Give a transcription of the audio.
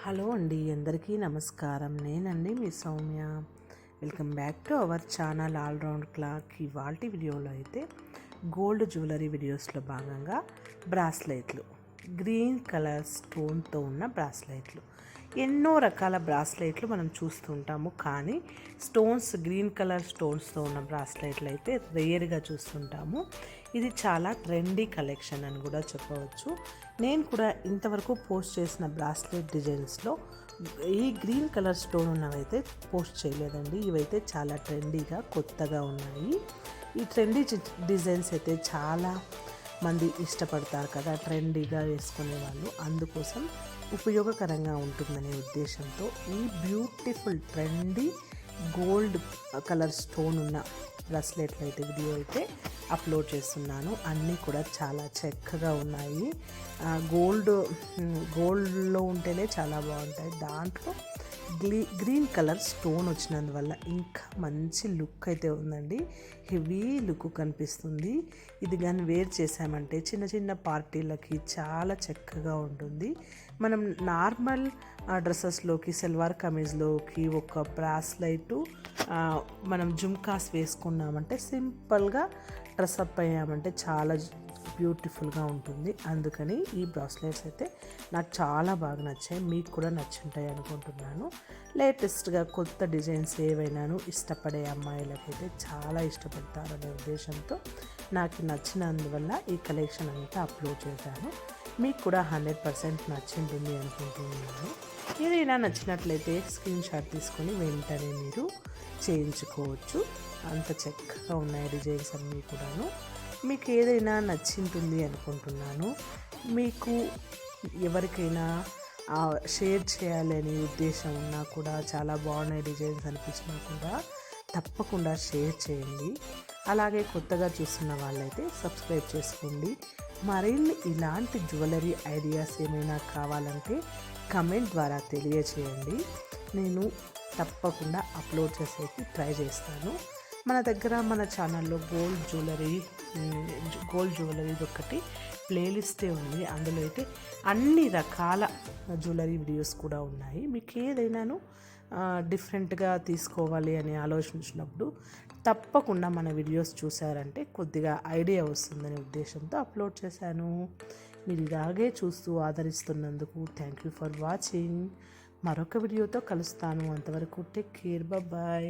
Hello అండి, అందరికీ నమస్కారం. నేనండి మీ Soumya. Welcome back to our channel all round clock. ఇవాల్టి వీడియోలో అయితే గోల్డ్ జ్యువెలరీ వీడియోస్లో భాగంగా బ్రాస్లెట్లు, గ్రీన్ కలర్ స్టోన్తో ఉన్న బ్రాస్లెట్లు. ఎన్నో రకాల బ్రాస్లెట్లు మనం చూస్తుంటాము, కానీ స్టోన్స్, గ్రీన్ కలర్ స్టోన్స్తో ఉన్న బ్రాస్లెట్లు అయితే రేర్గా చూస్తుంటాము. ఇది చాలా ట్రెండీ కలెక్షన్ అని కూడా చెప్పవచ్చు. నేను కూడా ఇంతవరకు పోస్ట్ చేసిన బ్రాస్లెట్ డిజైన్స్లో ఈ గ్రీన్ కలర్ స్టోన్ ఉన్నవైతే పోస్ట్ చేయలేదండి. ఇవైతే చాలా ట్రెండీగా కొత్తగా ఉన్నాయి. ఈ ట్రెండీ డిజైన్స్ అయితే చాలా మంది ఇష్టపడతారు కదా, ట్రెండీగా వేసుకునే వాళ్ళు. అందుకోసం ఉపయోగకరంగా ఉంటుందనే ఉద్దేశంతో ఈ beautiful trendy gold colour stone ఉన్న బ్రాస్లెట్లు అయితే వీడియో అయితే అప్లోడ్ చేస్తున్నాను. అన్నీ కూడా చాలా చక్కగా ఉన్నాయి. గోల్డ్లో ఉంటేనే చాలా బాగుంటాయి. దాంట్లో గ్రీన్ కలర్ స్టోన్ వచ్చినందువల్ల ఇంకా మంచి లుక్ అయితే ఉందండి. హెవీ లుక్ కనిపిస్తుంది. ఇది కానీ వేర్ చేసామంటే చిన్న చిన్న పార్టీలకి చాలా చక్కగా ఉంటుంది. మనం నార్మల్ డ్రెస్సెస్లోకి, సల్వార్ కమీజ్లోకి ఒక బ్రాస్లెట్ మనం జుమ్కాస్ వేసుకున్నామంటే, సింపుల్గా డ్రెస్అప్ అయ్యామంటే చాలా బ్యూటిఫుల్గా ఉంటుంది. అందుకని ఈ బ్రాస్లెట్స్ అయితే నాకు చాలా బాగా నచ్చాయి. మీకు కూడా నచ్చుంటాయి అనుకుంటున్నాను. లేటెస్ట్గా కొత్త డిజైన్స్ ఏవైనాను ఇష్టపడే అమ్మాయిలకైతే చాలా ఇష్టపడతారనే ఉద్దేశంతో నాకు నచ్చినందువల్ల ఈ కలెక్షన్ అంతా అప్లోడ్ చేశాను. మీకు కూడా 100% నచ్చింటుంది అనుకుంటున్నాను. ఏదైనా నచ్చినట్లయితే స్క్రీన్ షాట్ తీసుకొని వెంటనే మీరు చేయించుకోవచ్చు. అంత చక్కగా ఉన్నాయి డిజైన్స్ అన్నీ కూడాను. మీకు ఏదైనా నచ్చింటుంది అనుకుంటున్నాను. మీకు ఎవరికైనా షేర్ చేయాలని ఉద్దేశం ఉన్నా కూడా, చాలా బాగున్నాయి డిజైన్స్ అనిపించినా కూడా తప్పకుండా షేర్ చేయండి. అలాగే కొత్తగా చూస్తున్న వాళ్ళైతే సబ్స్క్రైబ్ చేసుకోండి. మరిన్ని ఇలాంటి జ్యువెలరీ ఐడియాస్ ఏమైనా కావాలంటే కమెంట్ ద్వారా తెలియచేయండి. నేను తప్పకుండా అప్లోడ్ చేసేకి ట్రై చేస్తాను. మన దగ్గర మన ఛానల్లో గోల్డ్ జ్యువెలరీ ఒకటి ప్లేలిస్టే ఉంది. అందులో అయితే అన్ని రకాల జ్యువెలరీ వీడియోస్ కూడా ఉన్నాయి. మీకు ఏదైనాను డిఫరెంట్గా తీసుకోవాలి అని ఆలోచించినప్పుడు తప్పకుండా మన వీడియోస్ చూసారంటే కొద్దిగా ఐడియా వస్తుందనే ఉద్దేశంతో అప్లోడ్ చేశాను. మీరు ఇలాగే చూస్తూ ఆదరిస్తున్నందుకు థ్యాంక్ యూ ఫర్ వాచింగ్. మరొక వీడియోతో కలుస్తాను. అంతవరకు టేక్ కేర్, బాయ్.